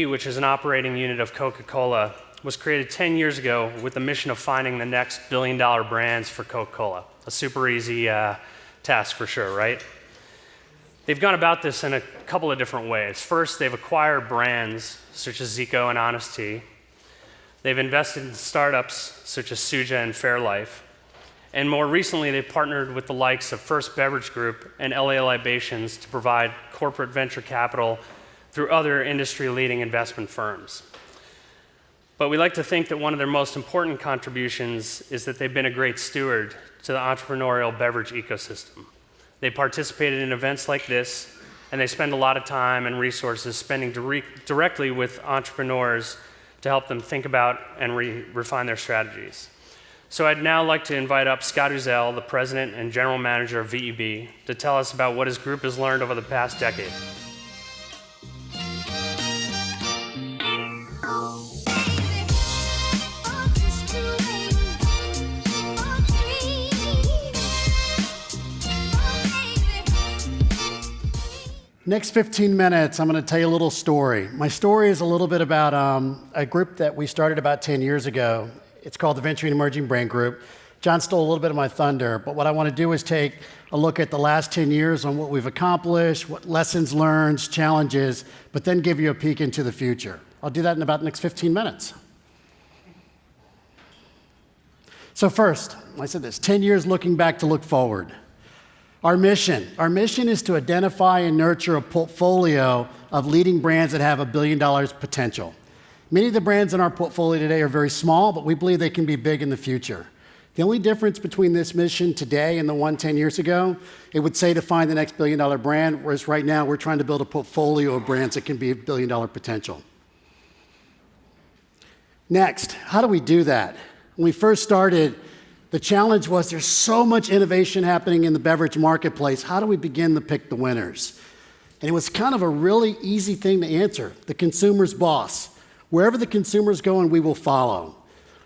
VEB, which is an operating unit of Coca-Cola, was created 10 years ago with the mission of finding the next billion-dollar brands for Coca-Cola. A super easy task for sure, right? They've gone about this in a couple of different ways. First, they've acquired brands such as ZICO and Honest Tea. They've invested in startups such as Suja and Fairlife. And more recently, they've partnered with the likes of First Beverage Group and LA Libations to provide corporate venture capital through other industry-leading investment firms. But we like to think that one of their most important contributions is that they've been a great steward to the entrepreneurial beverage ecosystem. They participated in events like this, and they spend a lot of time and resources spending directly with entrepreneurs to help them think about and refine their strategies. So I'd now like to invite up Scott Uzzell, the president and general manager of VEB, to tell us about what his group has learned over the past decade. Next 15 minutes, I'm going to tell you a little story. My story is a little bit about a group that we started about 10 years ago. It's called the Venture and Emerging Brand Group. John stole a little bit of my thunder, but what I want to do is take a look at the last 10 years on what we've accomplished, what lessons learned, challenges, but then give you a peek into the future. I'll do that in about the next 15 minutes. So first, I said this, 10 years looking back to look forward. Our mission is to identify and nurture a portfolio of leading brands that have $1 billion potential. Many of the brands in our portfolio today are very small, but we believe they can be big in the future. The only difference between this mission today and the one 10 years ago, it would say to find the next $1 billion brand, whereas right now we're trying to build a portfolio of brands that can be $1 billion potential. Next, how do we do that? When we first started, the challenge was there's so much innovation happening in the beverage marketplace. How do we begin to pick the winners? And it was kind of a really easy thing to answer. The consumer's boss. Wherever the consumer's going, we will follow.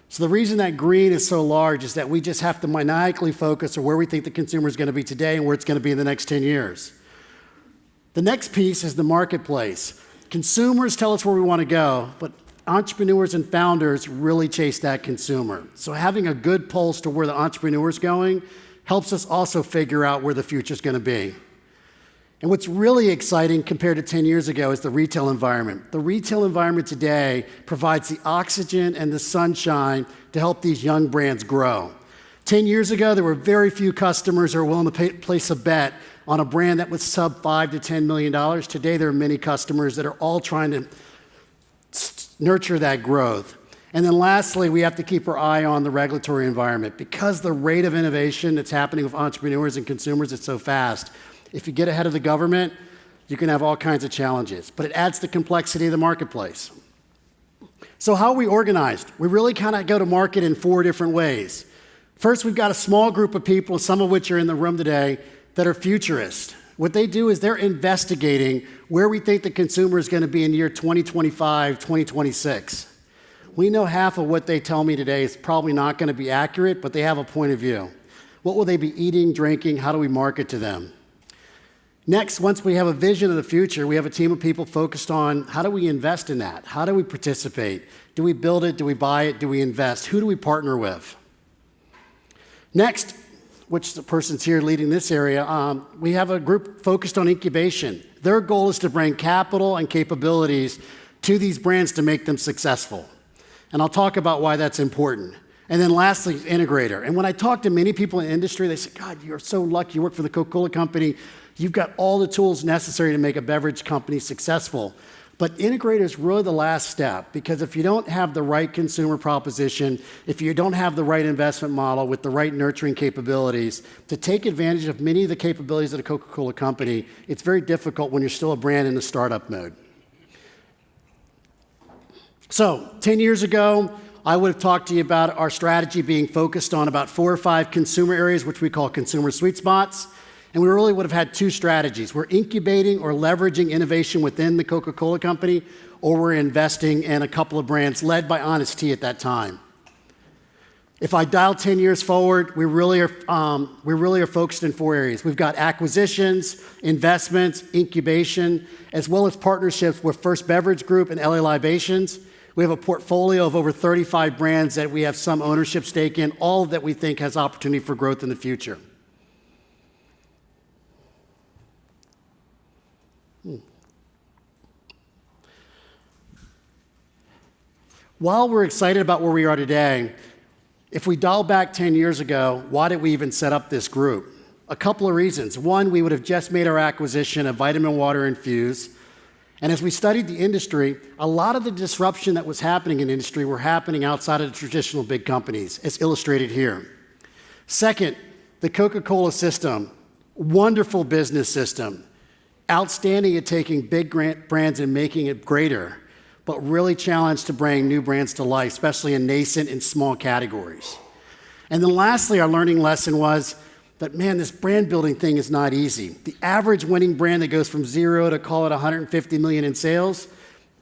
So the reason that green is so large is that we just have to maniacally focus on where we think the consumer is going to be today and where it's going to be in the next 10 years. The next piece is the marketplace. Consumers tell us where we want to go, but entrepreneurs and founders really chase that consumer. So having a good pulse to where the entrepreneur is going helps us also figure out where the future is going to be. And what's really exciting compared to 10 years ago is the retail environment. The retail environment today provides the oxygen and the sunshine to help these young brands grow. 10 years ago, there were very few customers who were willing to place a bet on a brand that was sub $5 to $10 million. Today, there are many customers that are all trying to nurture that growth. And then lastly, we have to keep our eye on the regulatory environment. Because the rate of innovation that's happening with entrepreneurs and consumers is so fast, if you get ahead of the government, you can have all kinds of challenges. But it adds the complexity of the marketplace. So how are we organized? We really kind of go to market in 4 different ways. First, we've got a small group of people, some of which are in the room today, that are futurists. What they do is they're investigating where we think the consumer is going to be in year 2025, 2026. We know half of what they tell me today is probably not going to be accurate, but they have a point of view. What will they be eating, drinking? How do we market to them? Next, once we have a vision of the future, we have a team of people focused on how do we invest in that? How do we participate? Do we build it? Do we buy it? Do we invest? Who do we partner with? Next, which the person's here leading this area, we have a group focused on incubation. Their goal is to bring capital and capabilities to these brands to make them successful. And I'll talk about why that's important. And then lastly, integrator. And when I talk to many people in the industry, they say, God, you're so lucky. You work for the Coca-Cola company. You've got all the tools necessary to make a beverage company successful. But integrator is really the last step, because if you don't have the right consumer proposition, if you don't have the right investment model with the right nurturing capabilities to take advantage of many of the capabilities of the Coca-Cola company, it's very difficult when you're still a brand in the startup mode. So 10 years ago, I would have talked to you about our strategy being focused on about 4 or 5 consumer areas, which we call consumer sweet spots. And we really would have had 2 strategies. We're incubating or leveraging innovation within the Coca-Cola company, or we're investing in a couple of brands led by Honest Tea at that time. If I dial 10 years forward, we really are focused in 4 areas. We've got acquisitions, investments, incubation, as well as partnerships with First Beverage Group and LA Libations. We have a portfolio of over 35 brands that we have some ownership stake in, all that we think has opportunity for growth in the future. While we're excited about where we are today, if we dial back 10 years ago, why did we even set up this group? A couple of reasons. One, we would have just made our acquisition of Vitamin Water Infused. And as we studied the industry, a lot of the disruption that was happening in the industry were happening outside of the traditional big companies, as illustrated here. Second, the Coca-Cola system, wonderful business system, outstanding at taking big brands and making it greater, but really challenged to bring new brands to life, especially in nascent and small categories. And then lastly, our learning lesson was that, man, this brand building thing is not easy. The average winning brand that goes from 0 to call it 150 million in sales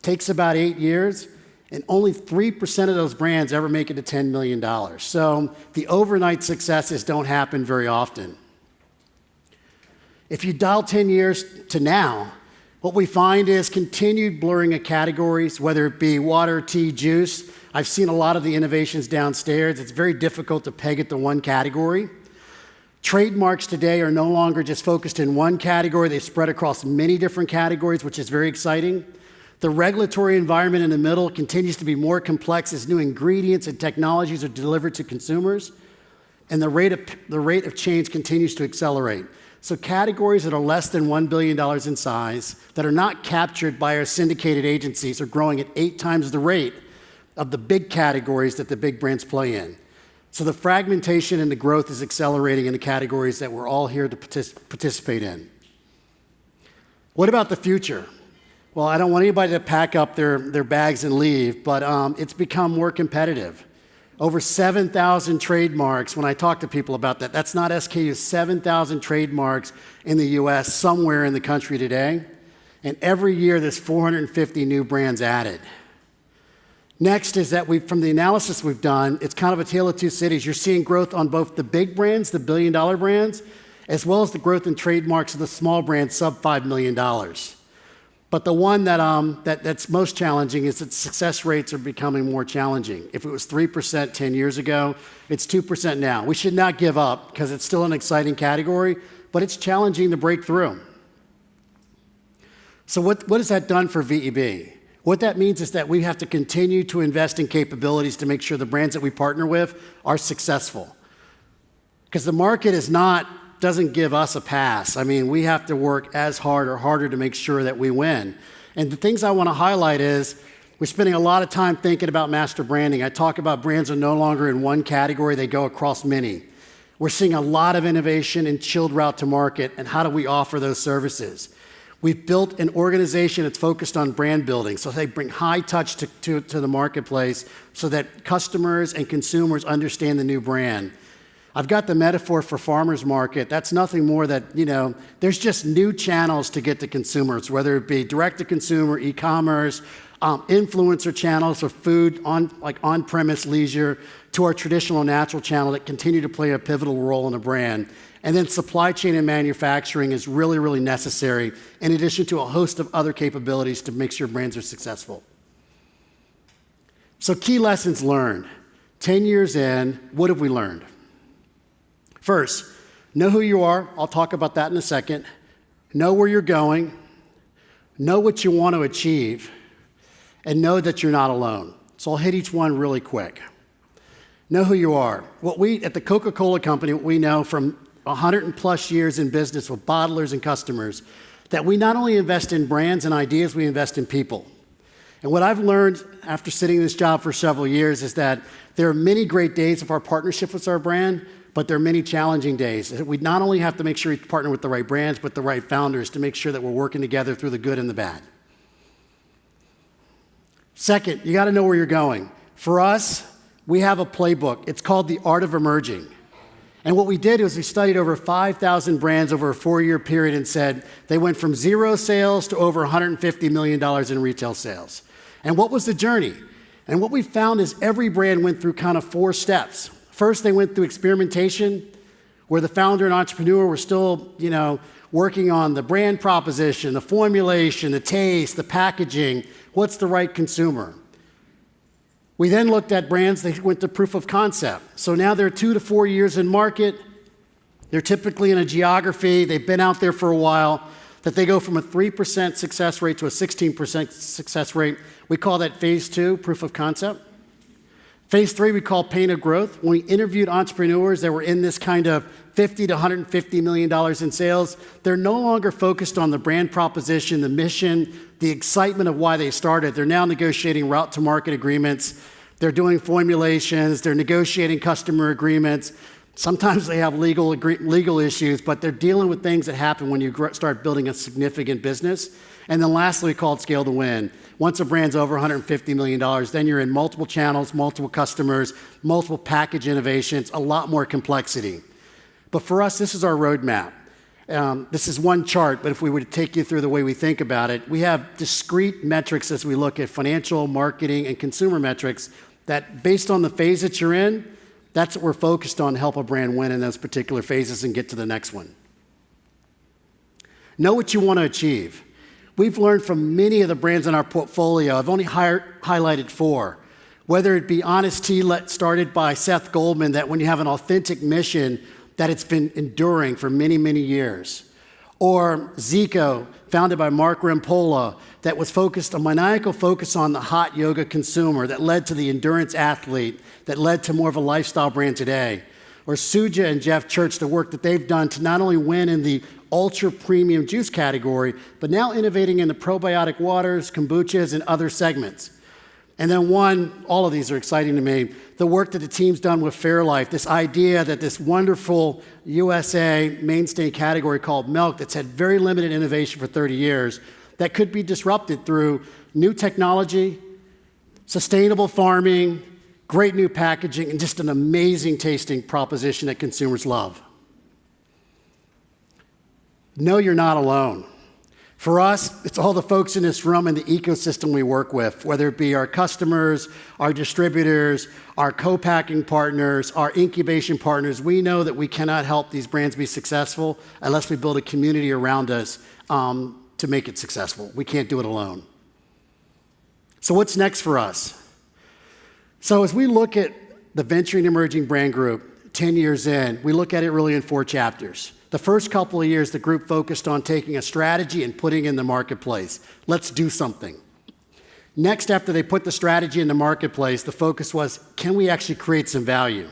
takes about 8 years, and only 3% of those brands ever make it to $10 million. So the overnight successes don't happen very often. If you dial 10 years to now, what we find is continued blurring of categories, whether it be water, tea, juice. I've seen a lot of the innovations downstairs. It's very difficult to peg it to one category. Trademarks today are no longer just focused in one category. They spread across many different categories, which is very exciting. The regulatory environment in the middle continues to be more complex as new ingredients and technologies are delivered to consumers. And the rate of change continues to accelerate. So categories that are less than $1 billion in size, that are not captured by our syndicated agencies, are growing at 8 times the rate of the big categories that the big brands play in. So the fragmentation and the growth is accelerating in the categories that we're all here to participate in. What about the future? Well, I don't want anybody to pack up their bags and leave, but it's become more competitive. Over 7,000 trademarks. When I talk to people about that, that's not SKUs, 7,000 trademarks in the US, somewhere in the country today. And every year there's 450 new brands added. Next is that from the analysis we've done, it's kind of a tale of two cities. You're seeing growth on both the big brands, the billion-dollar brands, as well as the growth in trademarks of the small brands, sub $5 million. But the one that's most challenging is that success rates are becoming more challenging. If it was 3% 10 years ago, it's 2% now. We should not give up because it's still an exciting category, but it's challenging to break through. So what has that done for VEB? What that means is that we have to continue to invest in capabilities to make sure the brands that we partner with are successful. Because the market doesn't give us a pass. I mean, we have to work as hard or harder to make sure that we win. And the things I want to highlight is we're spending a lot of time thinking about master branding. I talk about brands are no longer in one category, they go across many. We're seeing a lot of innovation in chilled route to market, and how do we offer those services? We've built an organization that's focused on brand building, so they bring high touch to the marketplace so that customers and consumers understand the new brand. I've got the metaphor for farmers market. That's nothing more that, there's just new channels to get to consumers, whether it be direct-to-consumer, e-commerce, influencer channels for food, on-premise leisure, to our traditional natural channel that continue to play a pivotal role in a brand. And then supply chain and manufacturing is really, really necessary, in addition to a host of other capabilities to make sure brands are successful. So key lessons learned. 10 years in, what have we learned? First, know who you are. I'll talk about that in a second. Know where you're going. Know what you want to achieve. And know that you're not alone. So I'll hit each one really quick. Know who you are. At the Coca-Cola Company, what we know from 100+ years in business with bottlers and customers, that we not only invest in brands and ideas, we invest in people. And what I've learned after sitting in this job for several years is that there are many great days of our partnership with our brand, but there are many challenging days. We not only have to make sure we partner with the right brands, but the right founders to make sure that we're working together through the good and the bad. Second, you got to know where you're going. For us, we have a playbook. It's called The Art of Emerging. And what we did was we studied over 5,000 brands over a 4-year period and said they went from 0 sales to over $150 million in retail sales. And what was the journey? And what we found is every brand went through kind of 4 steps. First, they went through experimentation, where the founder and entrepreneur were still, working on the brand proposition, the formulation, the taste, the packaging, what's the right consumer. We then looked at brands, they went to proof of concept. So now they're 2 to 4 years in market. They're typically in a geography, they've been out there for a while, that they go from a 3% success rate to a 16% success rate. We call that phase 2, proof of concept. Phase 3 we call pain of growth. When we interviewed entrepreneurs that were in this kind of $50 to $150 million in sales, they're no longer focused on the brand proposition, the mission, the excitement of why they started. They're now negotiating route to market agreements. They're doing formulations. They're negotiating customer agreements. Sometimes they have legal issues, but they're dealing with things that happen when you start building a significant business. And then lastly, we call it scale to win. Once a brand's over $150 million, then you're in multiple channels, multiple customers, multiple package innovations, a lot more complexity. But for us, this is our roadmap. This is one chart, but if we were to take you through the way we think about it, we have discrete metrics as we look at financial, marketing, and consumer metrics that based on the phase that you're in, that's what we're focused on to help a brand win in those particular phases and get to the next one. Know what you want to achieve. We've learned from many of the brands in our portfolio. I've only highlighted 4. Whether it be Honest Tea, started by Seth Goldman, that when you have an authentic mission, that it's been enduring for many, many years. Or ZICO, founded by Mark Rempola, that was a maniacal focus on the hot yoga consumer that led to the endurance athlete, that led to more of a lifestyle brand today. Or Suja and Jeff Church, the work that they've done to not only win in the ultra premium juice category, but now innovating in the probiotic waters, kombuchas, and other segments. And then all of these are exciting to me, the work that the team's done with Fairlife, this idea that this wonderful USA mainstay category called milk that's had very limited innovation for 30 years, that could be disrupted through new technology, sustainable farming, great new packaging, and just an amazing tasting proposition that consumers love. No, you're not alone. For us, it's all the folks in this room and the ecosystem we work with, whether it be our customers, our distributors, our co-packing partners, our incubation partners. We know that we cannot help these brands be successful unless we build a community around us to make it successful. We can't do it alone. So what's next for us? So as we look at the Venturing Emerging Brand Group 10 years in, we look at it really in 4 chapters. The first couple of years, the group focused on taking a strategy and putting it in the marketplace. Let's do something. Next, after they put the strategy in the marketplace, the focus was, can we actually create some value?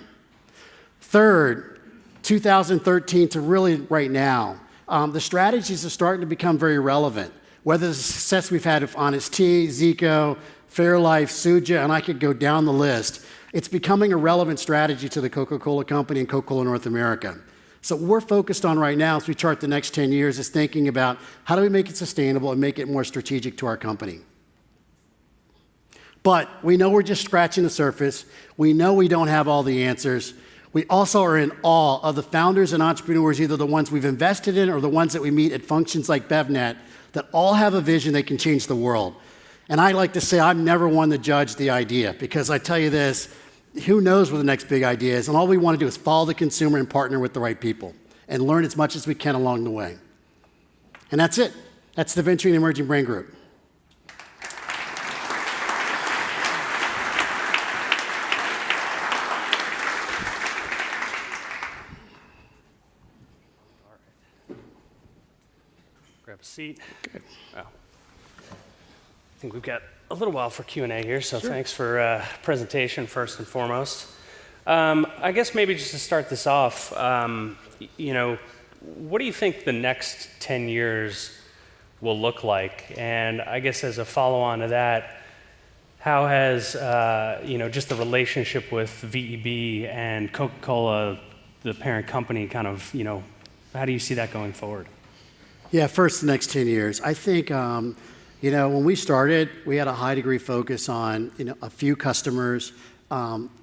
Third, 2013 to really right now, the strategies are starting to become very relevant. Whether the success we've had with Honest Tea, ZICO, Fairlife, Suja, and I could go down the list, it's becoming a relevant strategy to the Coca-Cola Company and Coca-Cola North America. So what we're focused on right now as we chart the next 10 years is thinking about how do we make it sustainable and make it more strategic to our company. But we know we're just scratching the surface. We know we don't have all the answers. We also are in awe of the founders and entrepreneurs, either the ones we've invested in or the ones that we meet at functions like BevNET, that all have a vision they can change the world. And I like to say I'm never one to judge the idea, because I tell you this, who knows what the next big idea is, and all we want to do is follow the consumer and partner with the right people and learn as much as we can along the way. And that's it. That's the Venturing Emerging Brand Group. Grab a seat. Okay. Wow. I think we've got a little while for Q&A here, so thanks for presentation first and foremost. I guess maybe just to start this off, what do you think the next 10 years will look like? And I guess as a follow-on to that, how has just the relationship with VEB and Coca-Cola, the parent company, kind of, how do you see that going forward? Yeah, first, the next 10 years. I think, when we started, we had a high degree focus on, a few customers,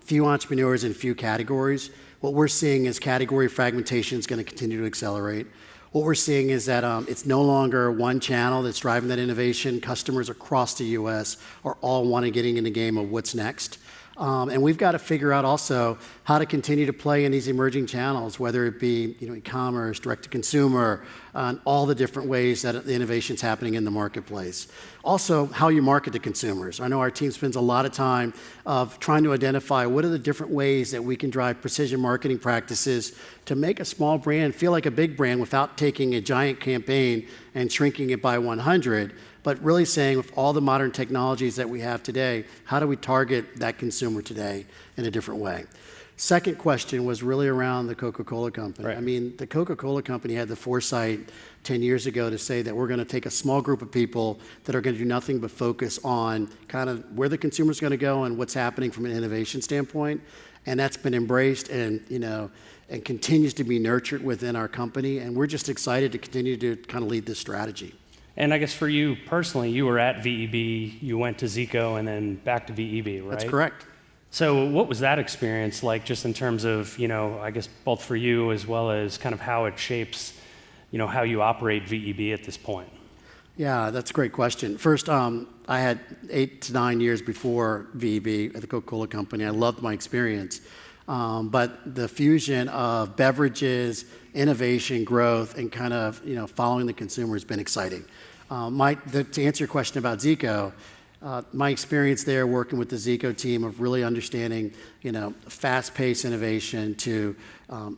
few entrepreneurs, and few categories. What we're seeing is category fragmentation is going to continue to accelerate. What we're seeing is that it's no longer one channel that's driving that innovation. Customers across the U.S. are all getting in the game of what's next. And we've got to figure out also how to continue to play in these emerging channels, whether it be e-commerce, direct-to-consumer, all the different ways that the innovation's happening in the marketplace. Also, how you market to consumers. I know our team spends a lot of time of trying to identify what are the different ways that we can drive precision marketing practices to make a small brand feel like a big brand without taking a giant campaign and shrinking it by 100, but really saying with all the modern technologies that we have today, how do we target that consumer today in a different way? Second question was really around the Coca-Cola company. Right. I mean, the Coca-Cola company had the foresight 10 years ago to say that we're going to take a small group of people that are going to do nothing but focus on kind of where the consumer's going to go and what's happening from an innovation standpoint. And that's been embraced and, and continues to be nurtured within our company. And we're just excited to continue to kind of lead this strategy. And I guess for you personally, you were at VEB, you went to ZICO, and then back to VEB, right? That's correct. So what was that experience like, just in terms of, I guess both for you as well as kind of how it shapes, how you operate VEB at this point? Yeah, that's a great question. First, I had 8 to 9 years before VEB at the Coca-Cola company. I loved my experience. But the fusion of beverages, innovation, growth, and kind of, following the consumer has been exciting. To answer your question about ZICO, my experience there working with the ZICO team of really understanding, fast-paced innovation to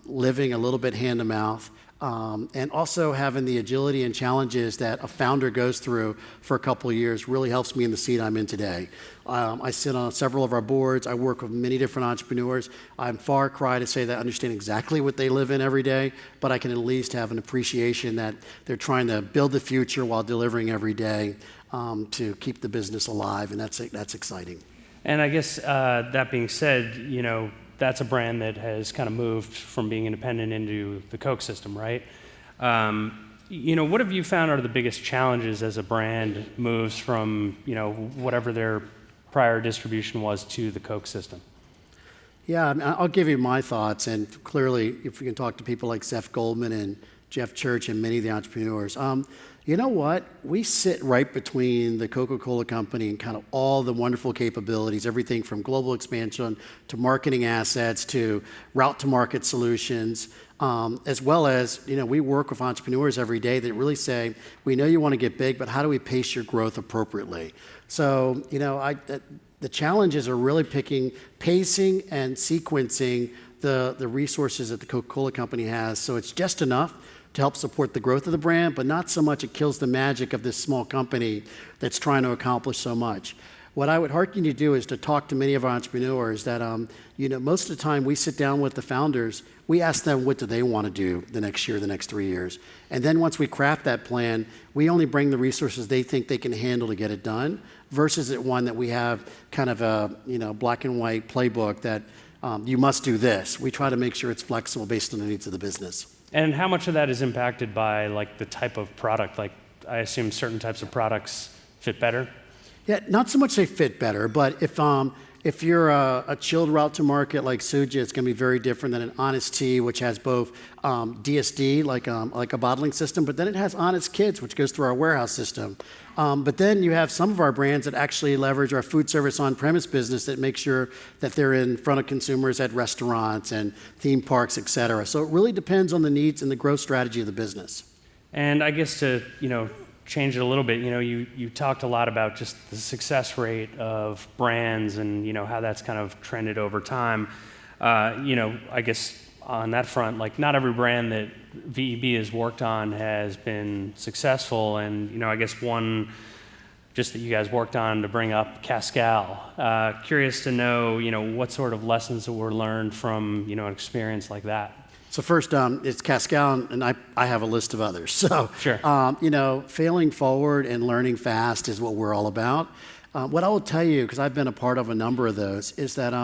living a little bit hand-to-mouth, and also having the agility and challenges that a founder goes through for a couple of years really helps me in the seat I'm in today. I sit on several of our boards. I work with many different entrepreneurs. I'm far cry to say that I understand exactly what they live in every day, but I can at least have an appreciation that they're trying to build the future while delivering every day to keep the business alive, and that's exciting. And I guess that being said, that's a brand that has kind of moved from being independent into the Coke system, right? What have you found are the biggest challenges as a brand moves from, whatever their prior distribution was to the Coke system? Yeah, I mean, I'll give you my thoughts, and clearly, if you can talk to people like Seth Goldman and Jeff Church and many of the entrepreneurs, you know what? We sit right between the Coca-Cola company and kind of all the wonderful capabilities, everything from global expansion to marketing assets to route to market solutions, as well as, we work with entrepreneurs every day that really say, we know you want to get big, but how do we pace your growth appropriately? So, the challenges are really pacing and sequencing the resources that the Coca-Cola company has, so it's just enough to help support the growth of the brand, but not so much it kills the magic of this small company that's trying to accomplish so much. What I would hearken you to do is to talk to many of our entrepreneurs that, most of the time we sit down with the founders, we ask them what do they want to do the next year, the next 3 years. And then once we craft that plan, we only bring the resources they think they can handle to get it done, versus it one that we have kind of a, black and white playbook that you must do this. We try to make sure it's flexible based on the needs of the business. And how much of that is impacted by the type of product? I assume certain types of products fit better? Yeah, not so much they fit better, but if you're a chilled route to market like Suja, it's going to be very different than an Honest Tea, which has both DSD, like a bottling system, but then it has Honest Kids, which goes through our warehouse system. But then you have some of our brands that actually leverage our food service on-premise business that make sure that they're in front of consumers at restaurants and theme parks, et cetera. So it really depends on the needs and the growth strategy of the business. And I guess to, change it a little bit, you talked a lot about just the success rate of brands and, how that's kind of trended over time. I guess on that front, not every brand that VEB has worked on has been successful, and I guess one just that you guys worked on to bring up Cascal. Curious to know, what sort of lessons that were learned from an experience like that. So first, it's Cascal, and I have a list of others. So, sure. Failing forward and learning fast is what we're all about. What I will tell you, because I've been a part of a number of those, is that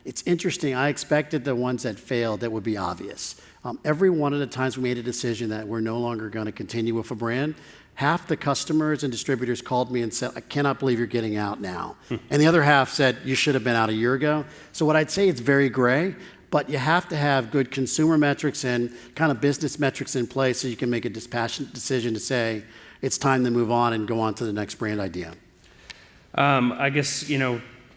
it's interesting. I expected the ones that failed that would be obvious. Every one of the times we made a decision that we're no longer going to continue with a brand, half the customers and distributors called me and said, I cannot believe you're getting out now. And the other half said, you should have been out a year ago. So what I'd say, it's very gray, but you have to have good consumer metrics and kind of business metrics in place so you can make a dispassionate decision to say, it's time to move on and go on to the next brand idea. I guess,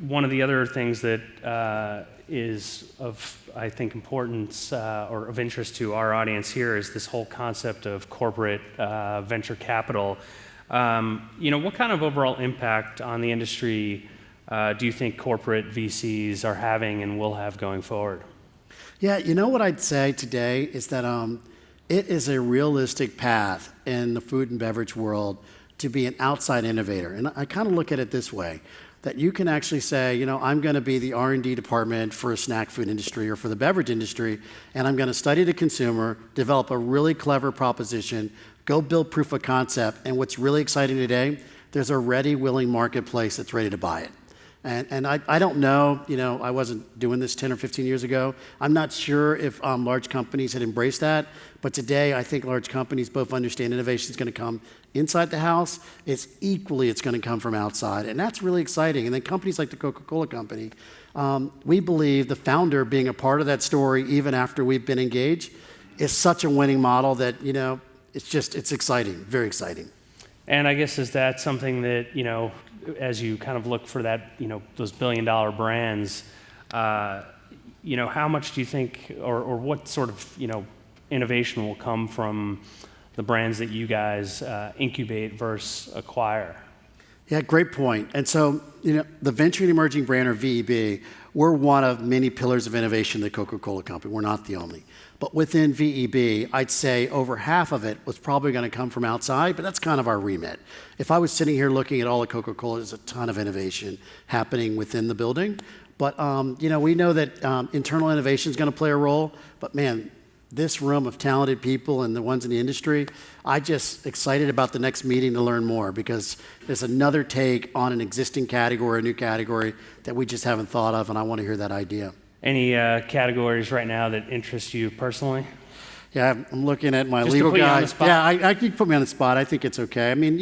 one of the other things that is of, I think, importance or of interest to our audience here is this whole concept of corporate venture capital. What kind of overall impact on the industry do you think corporate VCs are having and will have going forward? Yeah, what I'd say today is that it is a realistic path in the food and beverage world to be an outside innovator. And I kind of look at it this way, that you can actually say, I'm going to be the R&D department for a snack food industry or for the beverage industry, and I'm going to study the consumer, develop a really clever proposition, go build proof of concept, and what's really exciting today, there's a ready, willing marketplace that's ready to buy it. And I don't know, I wasn't doing this 10 or 15 years ago. I'm not sure if large companies had embraced that, but today I think large companies both understand innovation is going to come inside the house. It's going to come from outside, and that's really exciting. And then companies like the Coca-Cola company, we believe the founder being a part of that story even after we've been engaged is such a winning model that, it's exciting, very exciting. And I guess is that something that, as you kind of look for that, those billion-dollar brands, how much do you think, or what sort of, innovation will come from the brands that you guys incubate versus acquire? Yeah, great point. And so, the Venture and Emerging Brand, or VEB, we're one of many pillars of innovation at the Coca-Cola Company. We're not the only. But within VEB, I'd say over half of it was probably going to come from outside, but that's kind of our remit. If I was sitting here looking at all of Coca-Cola, there's a ton of innovation happening within the building. But, we know that internal innovation is going to play a role, but man, this room of talented people and the ones in the industry, I'm just excited about the next meeting to learn more because there's another take on an existing category, a new category that we just haven't thought of, and I want to hear that idea. Any categories right now that interest you personally? Yeah, I'm looking at my just legal to put guy. You on the spot? Yeah, I can put me on the spot. I think it's okay. I mean,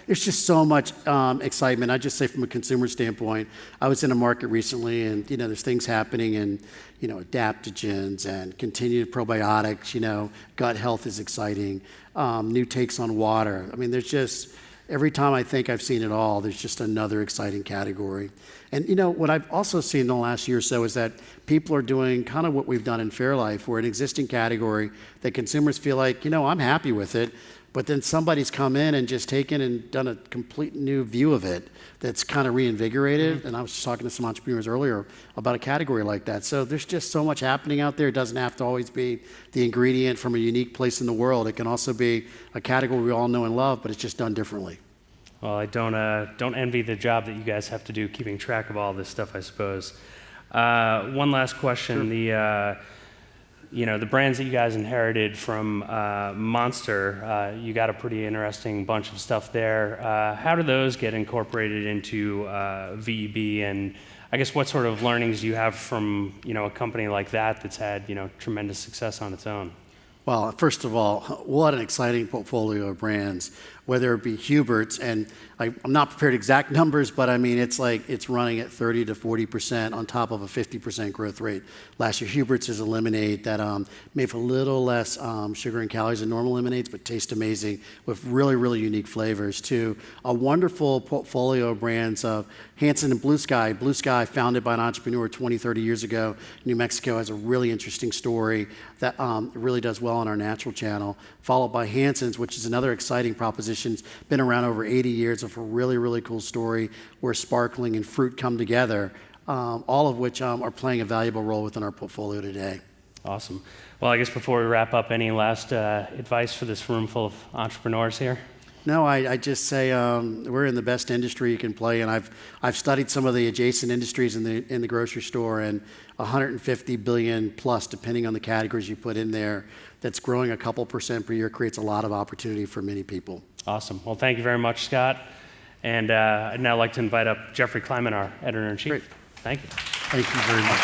there's just so much excitement. I just say from a consumer standpoint, I was in a market recently, and there's things happening in adaptogens and continued probiotics. Gut health is exciting. New takes on water. I mean, there's just every time I think I've seen it all, there's just another exciting category. And what I've also seen in the last year or so is that people are doing kind of what we've done in Fairlife, where an existing category that consumers feel like, I'm happy with it, but then somebody's come in and just taken and done a complete new view of it that's kind of reinvigorated. And I was just talking to some entrepreneurs earlier about a category like that. So there's just so much happening out there. It doesn't have to always be the ingredient from a unique place in the world. It can also be a category we all know and love, but it's just done differently. Well, I don't envy the job that you guys have to do keeping track of all this stuff, I suppose. One last question. Sure. The brands that you guys inherited from Monster, you got a pretty interesting bunch of stuff there. How do those get incorporated into VEB? And I guess what sort of learnings do you have from a company like that that's had tremendous success on its own? Well, first of all, what an exciting portfolio of brands, whether it be Hubert's, and I'm not prepared exact numbers, but I mean, it's running at 30 to 40% on top of a 50% growth rate. Last year, Hubert's is a lemonade that made for a little less sugar and calories than normal lemonades, but tastes amazing with really, really unique flavors, to a wonderful portfolio of brands of Hanson and Blue Sky. Blue Sky, founded by an entrepreneur 20, 30 years ago. New Mexico has a really interesting story that really does well on our natural channel, followed by Hanson's, which is another exciting proposition. It's been around over 80 years of a really, really cool story where sparkling and fruit come together, all of which are playing a valuable role within our portfolio today. Awesome. Well, I guess before we wrap up, any last advice for this room full of entrepreneurs here? No, I just say we're in the best industry you can play in. I've studied some of the adjacent industries in the grocery store, and 150 billion plus, depending on the categories you put in there, that's growing a couple % per year, creates a lot of opportunity for many people. Awesome. Well, thank you very much, Scott. And I'd now like to invite up Jeffrey Kleiman, our editor-in-chief. Great. Thank you. Thank you very much.